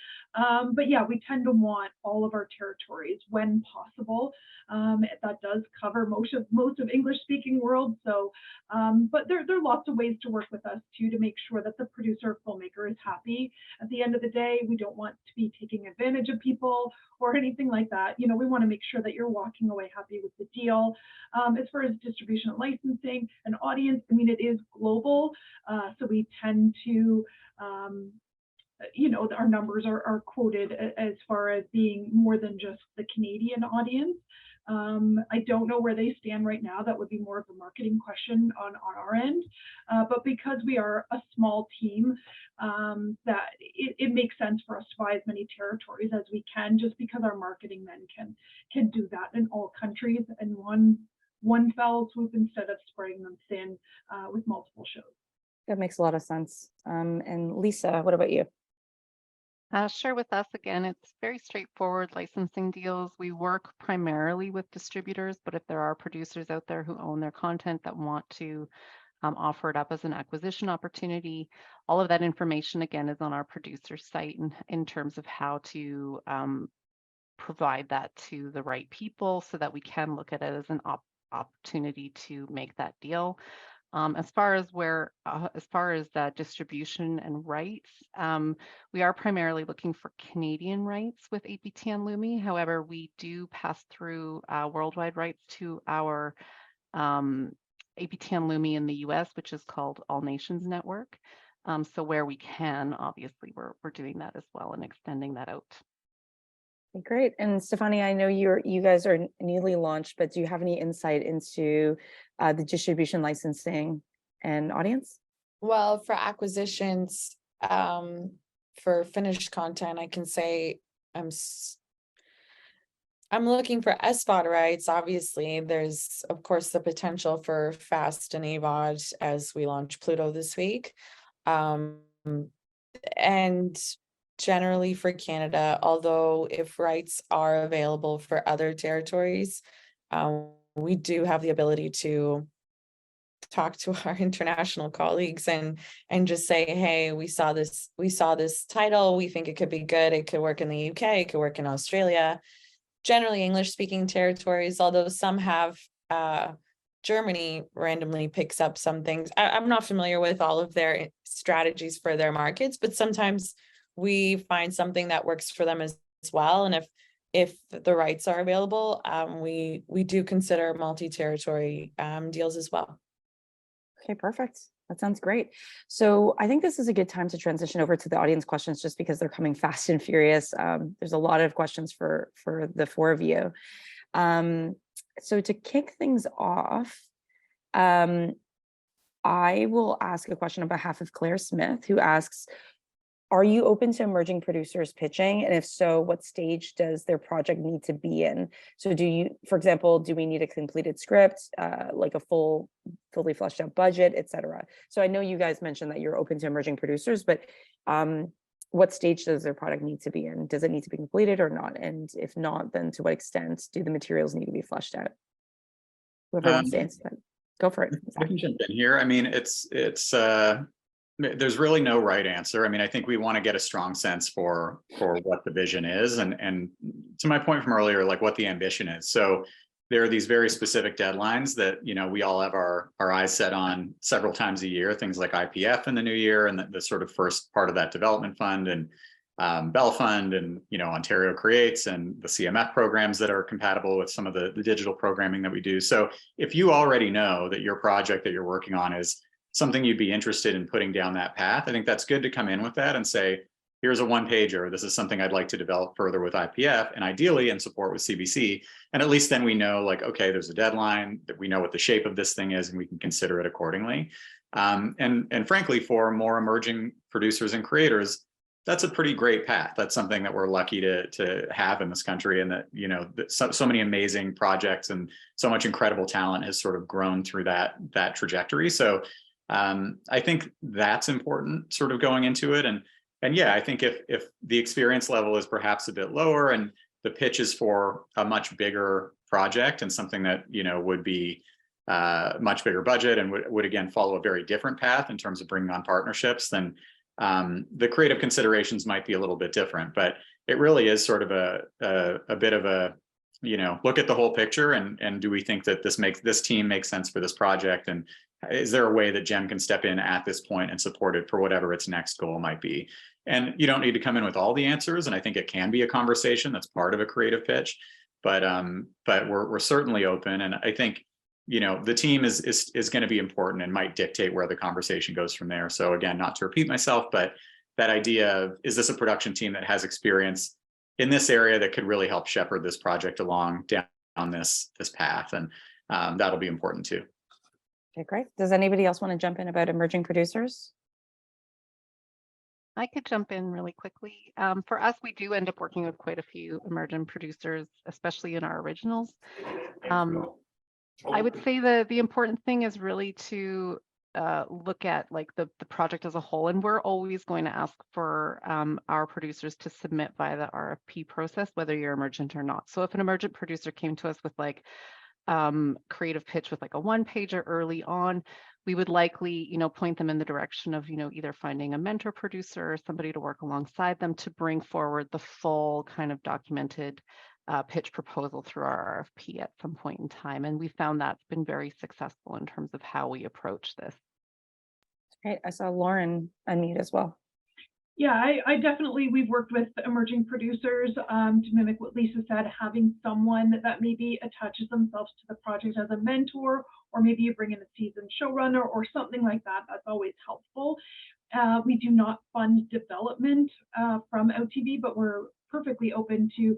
[SPEAKER 5] But yeah, we tend to want all of our territories when possible. That does cover most of English speaking world. So, but there are lots of ways to work with us too, to make sure that the producer or filmmaker is happy. At the end of the day, we don't want to be taking advantage of people or anything like that. We want to make sure that you're walking away happy with the deal. As far as distribution and licensing and audience, I mean, it is global. So we tend to, our numbers are quoted as far as being more than just the Canadian audience. I don't know where they stand right now. That would be more of a marketing question on our end. But because we are a small team, that it makes sense for us to buy as many territories as we can, just because our marketing men can do that in all countries in one fell swoop instead of spreading them thin with multiple shows.
[SPEAKER 2] That makes a lot of sense. And Lisa, what about you?
[SPEAKER 6] Sure. With us, again, it's very straightforward licensing deals. We work primarily with distributors, but if there are producers out there who own their content that want to offer it up as an acquisition opportunity, all of that information, again, is on our producer site in terms of how to provide that to the right people so that we can look at it as an opportunity to make that deal. As far as the distribution and rights, we are primarily looking for Canadian rights with APTN Lumi. However, we do pass through worldwide rights to our APTN Lumi in the US, which is called All Nations Network. So where we can, obviously, we're doing that as well and extending that out.
[SPEAKER 2] Okay, great. And Stefania, I know you guys are newly launched, but do you have any insight into the distribution, licensing, and audience?
[SPEAKER 3] Well, for acquisitions, for finished content, I can say I'm looking for SVOD rights. Obviously, there's of course the potential for FAST and AVOD as we launch Pluto this week. And generally for Canada, although if rights are available for other territories, we do have the ability to talk to our international colleagues and just say, hey, we saw this title, we think it could be good, it could work in the UK, it could work in Australia, generally English speaking territories, although some have Germany randomly picks up some things. I'm not familiar with all of their strategies for their markets, but sometimes we find something that works for them as well. And if the rights are available, we do consider multi-territory deals as well.
[SPEAKER 2] Okay, perfect. That sounds great. So I think this is a good time to transition over to the audience questions, just because they're coming fast and furious. There's a lot of questions for the four of you. So to kick things off, I will ask a question on behalf of Claire Smith, who asks, are you open to emerging producers pitching? And if so, what stage does their project need to be in? So do you, for example, do we need a completed script, like a fully fleshed out budget, et cetera? So I know you guys mentioned that you're open to emerging producers, but what stage does their product need to be in? Does it need to be completed or not? And if not, then to what extent do the materials need to be fleshed out? Whoever wants to answer that, go for it.
[SPEAKER 4] I can jump in here. I mean, it's there's really no right answer. I mean, I think we want to get a strong sense for what the vision is, and to my point from earlier, like what the ambition is. So there are these very specific deadlines that, you know, we all have our eyes set on several times a year, things like IPF in the new year and the sort of first part of that development fund, and Bell Fund, and, you know, Ontario Creates, and the CMF programs that are compatible with some of the digital programming that we do. So if you already know that your project that you're working on is something you'd be interested in putting down that path, I think that's good to come in with that and say, here's a one-pager, this is something I'd like to develop further with IPF, and ideally in support with CBC. And at least then we know, like, okay, there's a deadline, that we know what the shape of this thing is, and we can consider it accordingly. And frankly, for more emerging producers and creators, that's a pretty great path. That's something that we're lucky to have in this country, and that, you know, so many amazing projects and so much incredible talent has sort of grown through that trajectory. So I think that's important sort of going into it. And yeah, I think if the experience level is perhaps a bit lower and the pitch is for a much bigger project and something that, you know, would be much bigger budget and would again follow a very different path in terms of bringing on partnerships, then the creative considerations might be a little bit different. But it really is sort of a bit of a, you know, look at the whole picture, and do we think that this team makes sense for this project, and is there a way that GEM can step in at this point and support it for whatever its next goal might be? And you don't need to come in with all the answers, and I think it can be a conversation that's part of a creative pitch, but we're certainly open. And I think, you know, the team is going to be important and might dictate where the conversation goes from there. So again, not to repeat myself, but that idea of, is this a production team that has experience in this area that could really help shepherd this project along down this path? And that'll be important too.
[SPEAKER 2] Okay, great. Does anybody else want to jump in about emerging producers?
[SPEAKER 6] I could jump in really quickly. For us, we do end up working with quite a few emerging producers, especially in our originals. I would say the important thing is really to look at like the project as a whole, and we're always going to ask for our producers to submit via the RFP process, whether you're emergent or not. So if an emergent producer came to us with like creative pitch with like a one-pager early on, we would likely, you know, point them in the direction of, you know, either finding a mentor producer or somebody to work alongside them to bring forward the full kind of documented pitch proposal through our RFP at some point in time. And we found that's been very successful in terms of how we approach this.
[SPEAKER 2] Great. I saw Lauren unmute as well.
[SPEAKER 5] Yeah, I definitely, we've worked with emerging producers to mimic what Lisa said, having someone that maybe attaches themselves to the project as a mentor or maybe you bring in a seasoned showrunner or something like that. That's always helpful. We do not fund development from OutTV, but we're perfectly open to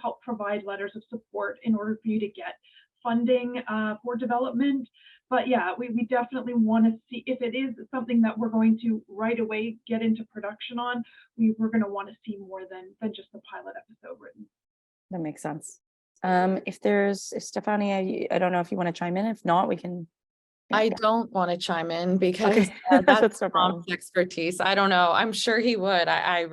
[SPEAKER 5] help provide letters of support in order for you to get funding for development. But yeah, we definitely want to see if it is something that we're going to right away get into production on. We're going to want to see more than just the pilot episode written.
[SPEAKER 2] That makes sense. If Stefania, I don't know if you want to chime in. If not, we can.
[SPEAKER 3] I don't want to chime in because
[SPEAKER 2] Okay.
[SPEAKER 3] that's
[SPEAKER 2] no problem.
[SPEAKER 3] Tom's expertise. I don't know. I'm sure he would. I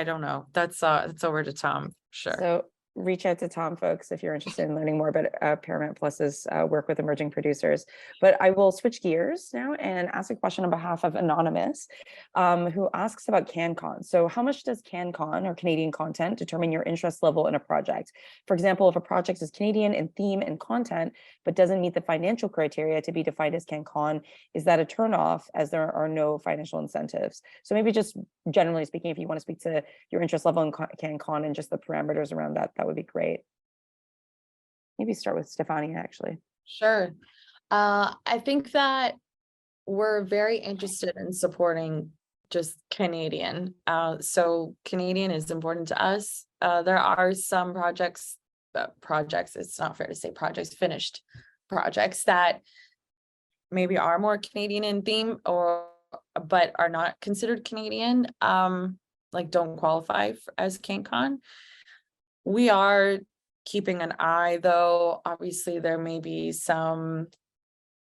[SPEAKER 3] don't know. That's it's over to Tom. Sure.
[SPEAKER 2] So reach out to Tom, folks, if you're interested in learning more about Paramount Plus's work with emerging producers. But I will switch gears now and ask a question on behalf of Anonymous, who asks about CanCon. So how much does CanCon or Canadian content determine your interest level in a project? For example, if a project is Canadian in theme and content, but doesn't meet the financial criteria to be defined as CanCon, is that a turnoff as there are no financial incentives? So maybe just generally speaking, if you want to speak to your interest level in CanCon and just the parameters around that, that would be great. Maybe start with Stefania, actually.
[SPEAKER 3] Sure. I think that we're very interested in supporting just Canadian. So Canadian is important to us. There are some projects, it's not fair to say projects, finished projects that maybe are more Canadian in theme but are not considered Canadian, like don't qualify as CanCon. We are keeping an eye, though. Obviously, there may be some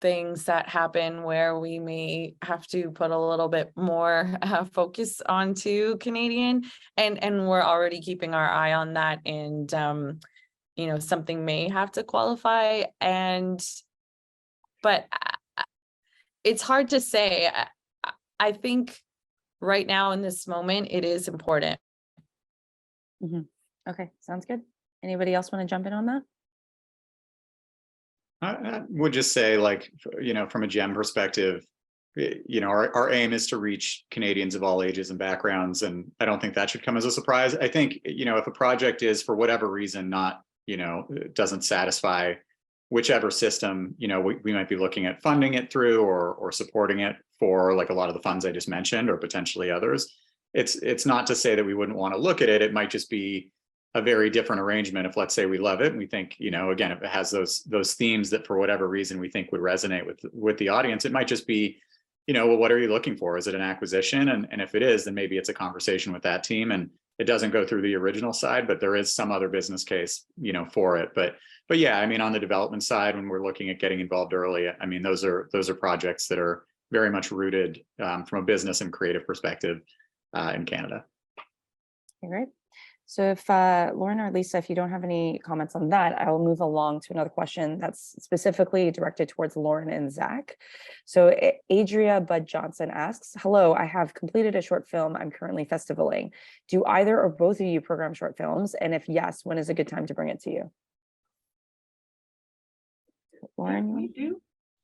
[SPEAKER 3] things that happen where we may have to put a little bit more focus onto Canadian, and we're already keeping our eye on that. And something may have to qualify, but it's hard to say. I think right now in this moment, it is important.
[SPEAKER 2] Mm-hmm. Okay, sounds good. Anybody else want to jump in on that?
[SPEAKER 4] I would just say, like, from a GEM perspective, our aim is to reach Canadians of all ages and backgrounds, and I don't think that should come as a surprise. I think, if a project is for whatever reason not, doesn't satisfy whichever system, we might be looking at funding it through or supporting it for, like, a lot of the funds I just mentioned, or potentially others. It's not to say that we wouldn't want to look at it. It might just be a very different arrangement. If, let's say, we love it and we think, again, if it has those themes that for whatever reason we think would resonate with the audience, it might just be, well, what are you looking for? Is it an acquisition? And if it is, then maybe it's a conversation with that team, and it doesn't go through the original side, but there is some other business case, for it. But yeah, on the development side, when we're looking at getting involved early, those are projects that are very much rooted from a business and creative perspective in Canada.
[SPEAKER 2] All right. So if Lauren or Lisa, if you don't have any comments on that, I will move along to another question that's specifically directed towards Lauren and Zach. So Adria Bud Johnson asks, hello, I have completed a short film I'm currently festivaling. Do either or both of you program short films? And if yes, when is a good time to bring it to you? Lauren?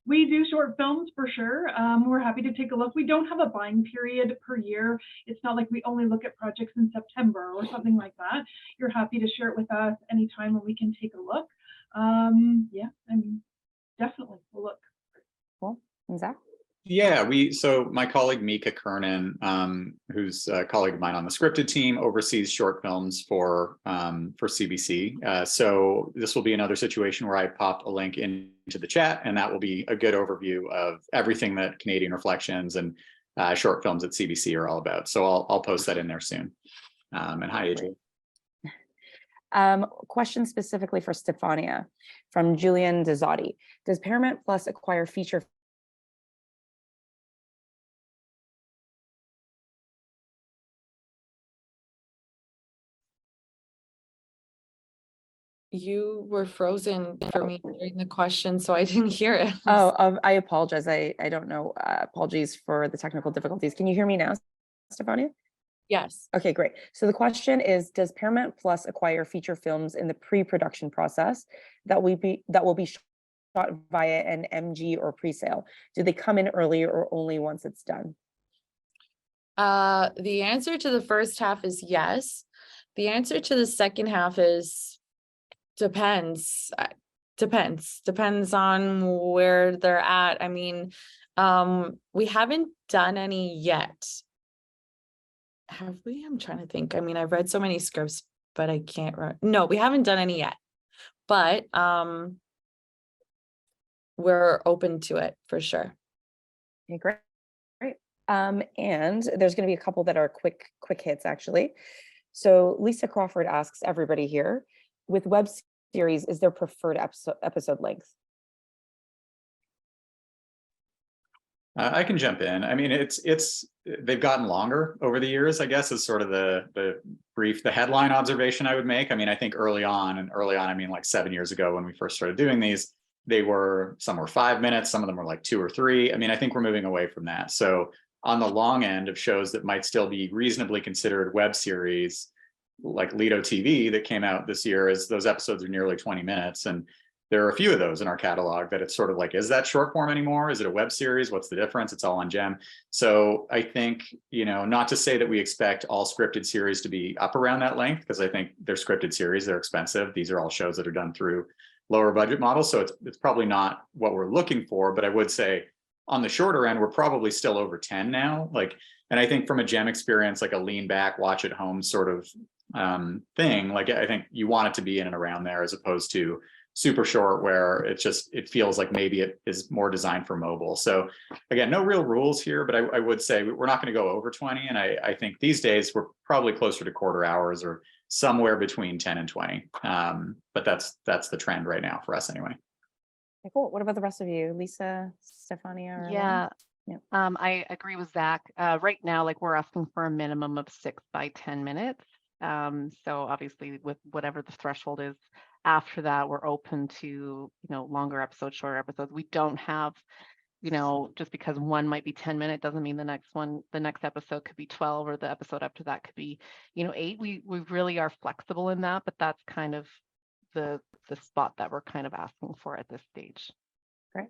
[SPEAKER 5] We do short films for sure. We're happy to take a look. We don't have a buying period per year. It's not like we only look at projects in September or something like that. You're happy to share it with us anytime when we can take a look. Definitely we'll look.
[SPEAKER 2] Cool. And Zach?
[SPEAKER 4] Yeah, so my colleague Mika Kernan, who's a colleague of mine on the scripted team, oversees short films for CBC. So this will be another situation where I pop a link into the chat, and that will be a good overview of everything that Canadian Reflections and short films at CBC are all about. So I'll post that in there soon. And hi, Adrian.
[SPEAKER 2] Question specifically for Stefania from Julian Dezzotti. Does Paramount Plus acquire feature
[SPEAKER 3] You were frozen for me during the question, so I didn't hear it.
[SPEAKER 2] Oh, I apologize. I don't know. Apologies for the technical difficulties. Can you hear me now, Stefania?
[SPEAKER 3] Yes.
[SPEAKER 2] Okay, great. So the question is, does Paramount Plus acquire feature films in the pre-production process that will be shot via an MG or pre-sale? Do they come in early or only once it's done?
[SPEAKER 3] The answer to the first half is yes. The answer to the second half is depends. depends on where they're at. I mean, we haven't done any yet. Have we? I'm trying to think. I mean, I've read so many scripts, but I can't no, we haven't done any yet, but we're open to it for sure.
[SPEAKER 2] Okay, great. And there's going to be a couple that are quick hits actually. So Lisa Crawford asks everybody here, with web series, is there preferred episode length?
[SPEAKER 4] I can jump in. I mean, they've gotten longer over the years, I guess, is sort of the headline observation I would make. I mean, I think early on, I mean like 7 years ago when we first started doing these, some were 5 minutes, some of them were like 2 or 3. I mean, I think we're moving away from that. So on the long end of shows that might still be reasonably considered web series, like Lido TV that came out this year, is those episodes are nearly 20 minutes. And there are a few of those in our catalog that it's sort of like, is that short form anymore? Is it a web series? What's the difference? It's all on Gem. So I think, not to say that we expect all scripted series to be up around that length, because I think they're scripted series, they're expensive. These are all shows that are done through lower budget models. So it's probably not what we're looking for, but I would say on the shorter end, we're probably still over 10 now. And I think from a Gem experience, like a lean back, watch at home sort of thing, like I think you want it to be in and around there as opposed to super short where it feels like maybe it is more designed for mobile. So again, no real rules here, but I would say we're not going to go over 20. And I think these days we're probably closer to quarter hours or somewhere between 10 and 20. But that's the trend right now for us anyway.
[SPEAKER 2] Okay, cool. What about the rest of you, Lisa, Stefania?
[SPEAKER 6] Yeah. I agree with Zach. Right now, like we're asking for a minimum of 6 by 10 minutes. So obviously with whatever the threshold is after that, we're open to, longer episodes, shorter episodes. We don't have, just because one might be 10 minutes doesn't mean the next episode could be 12 or the episode after that could be, 8. We really are flexible in that, but that's kind of the spot that we're kind of asking for at this stage.
[SPEAKER 2] Great.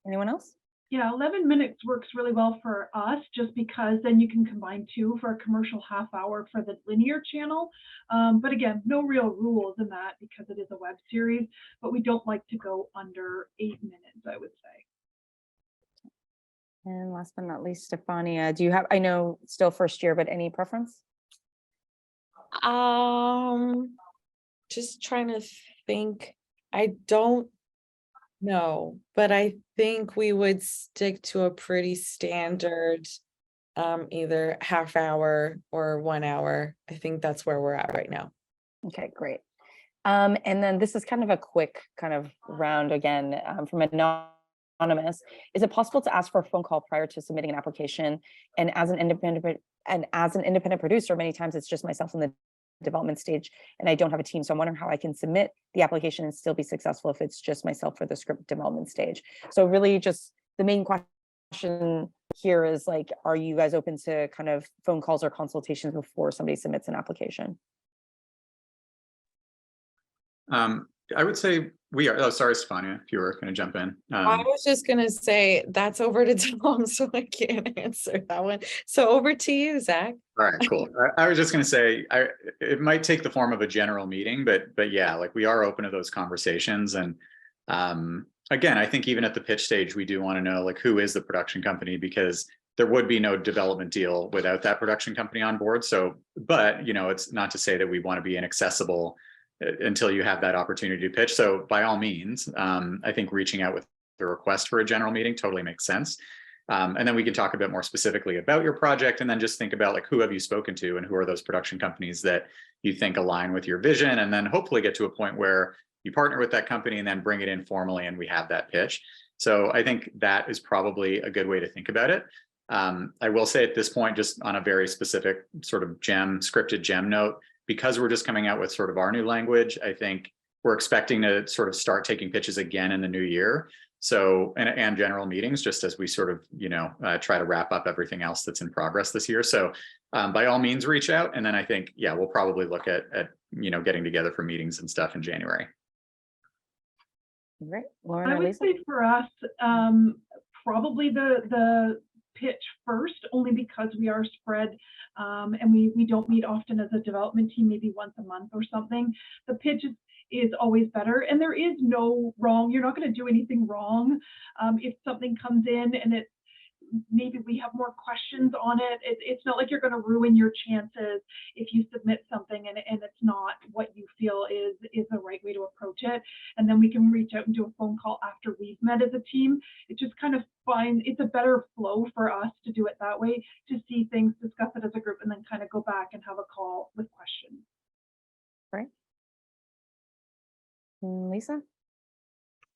[SPEAKER 2] Anyone else?
[SPEAKER 5] Yeah, 11 minutes works really well for us just because then you can combine 2 for a commercial half hour for the linear channel. But again, no real rules in that because it is a web series, but we don't like to go under 8 minutes, I would say.
[SPEAKER 2] And last but not least, Stefania, do you have, I know still first year, but any preference?
[SPEAKER 3] Just trying to think. I don't know, but I think we would stick to a pretty standard either half hour or 1 hour. I think that's where we're at right now.
[SPEAKER 2] Okay, great. And then this is kind of a quick kind of round again from anonymous. Is it possible to ask for a phone call prior to submitting an application? And as an independent producer, many times it's just myself in the development stage and I don't have a team. So I'm wondering how I can submit the application and still be successful if it's just myself for the script development stage. So really just the main question here is like, are you guys open to kind of phone calls or consultations before somebody submits an application?
[SPEAKER 4] I would say we are. Oh, sorry, Stefania, if you were going to jump in.
[SPEAKER 3] I was just going to say that's over to Tom, so I can't answer that one. So over to you, Zach.
[SPEAKER 4] All right, cool. I was just going to say, it might take the form of a general meeting, but yeah, like we are open to those conversations. And again, I think even at the pitch stage, we do want to know like who is the production company, because there would be no development deal without that production company on board. So, but it's not to say that we want to be inaccessible until you have that opportunity to pitch. So by all means, I think reaching out with the request for a general meeting totally makes sense. And then we can talk a bit more specifically about your project, and then just think about like, who have you spoken to and who are those production companies that you think align with your vision, and then hopefully get to a point where you partner with that company and then bring it in formally and we have that pitch. So I think that is probably a good way to think about it. I will say at this point, just on a very specific sort of scripted Gem note, because we're just coming out with sort of our new language, I think we're expecting to sort of start taking pitches again in the new year. So, and general meetings, just as we sort of, try to wrap up everything else that's in progress this year. So by all means, reach out. And then I think, yeah, we'll probably look at getting together for meetings and stuff in January.
[SPEAKER 2] Great. Lauren,
[SPEAKER 5] I would say for us, probably the pitch first, only because we are spread and we don't meet often as a development team, maybe once a month or something. The pitch is always better, and there is no wrong. You're not going to do anything wrong. If something comes in and it's maybe we have more questions on it, it's not like you're going to ruin your chances if you submit something and it's not what you feel is the right way to approach it. And then we can reach out and do a phone call after we've met as a team. It just kind of it's a better flow for us to do it that way, to see things, discuss it as a group, and then kind of go back and have a call with questions.
[SPEAKER 2] Right. Lisa?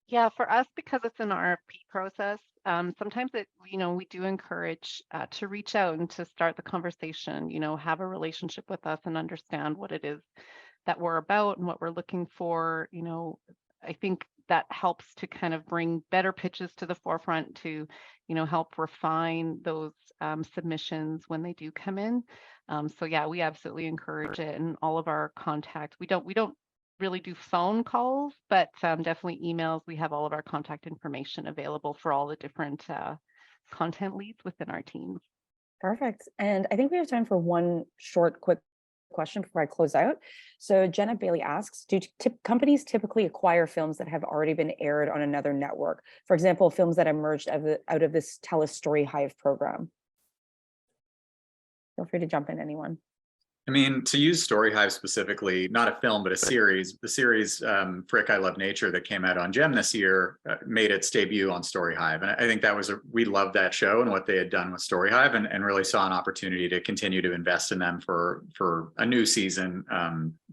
[SPEAKER 6] Yeah, for us, because it's an RFP process, sometimes we do encourage to reach out and to start the conversation, have a relationship with us and understand what it is that we're about and what we're looking for. I think that helps to kind of bring better pitches to the forefront to, help refine those submissions when they do come in. So yeah, we absolutely encourage it, and all of our contact. We don't really do phone calls, but definitely emails. We have all of our contact information available for all the different content leads within our teams.
[SPEAKER 2] Perfect. And I think we have time for one short, quick question before I close out. So Jenna Bailey asks, do companies typically acquire films that have already been aired on another network? For example, films that emerged out of this Tell a Story Hive program. Feel free to jump in, anyone.
[SPEAKER 4] I mean, to use Story Hive specifically, not a film, but a series, the series Frick, I Love Nature that came out on Gem this year made its debut on Story Hive. And I think that was we loved that show and what they had done with Story Hive, and really saw an opportunity to continue to invest in them for a new season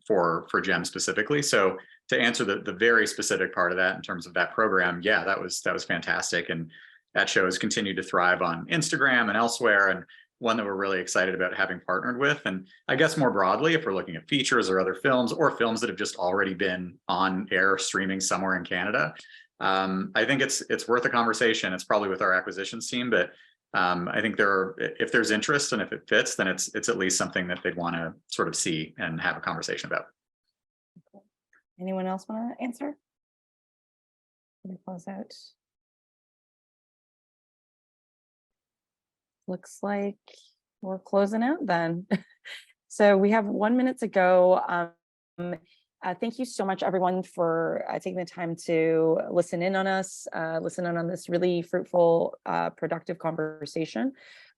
[SPEAKER 4] for Gem specifically. So to answer the very specific part of that in terms of that program, yeah, that was fantastic. And that show has continued to thrive on Instagram and elsewhere, and one that we're really excited about having partnered with. And I guess more broadly, if we're looking at features or other films, or films that have just already been on air streaming somewhere in Canada, I think it's worth a conversation. It's probably with our acquisitions team, but I think if there's interest and if it fits, then it's at least something that they'd want to sort of see and have a conversation about.
[SPEAKER 2] Anyone else want to answer? Let me close out. Looks like we're closing out then. So we have 1 minute to go. Thank you so much, everyone, for taking the time to listen in on us, listen in on this really fruitful, productive conversation.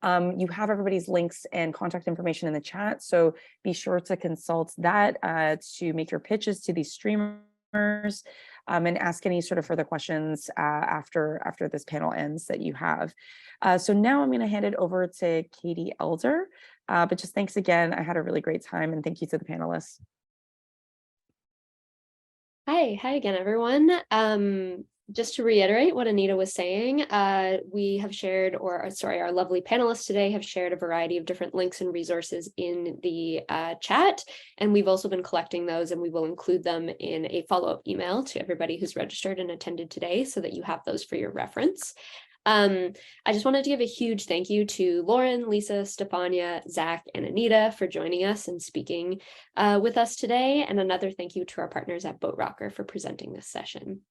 [SPEAKER 2] You have everybody's links and contact information in the chat, so be sure to consult that to make your pitches to these streamers. And ask any sort of further questions after this panel ends that you have. So now I'm going to hand it over to Katie Elder. But just thanks again. I had a really great time, and thank you to the panelists.
[SPEAKER 1] Hi again, everyone. Just to reiterate what Anita was saying, we have shared, our lovely panelists today have shared a variety of different links and resources in the chat, and we've also been collecting those, and we will include them in a follow-up email to everybody who's registered and attended today so that you have those for your reference. I just wanted to give a huge thank you to Lauren, Lisa, Stefania, Zach, and Anita for joining us and speaking with us today, and another thank you to our partners at Boat Rocker for presenting this session.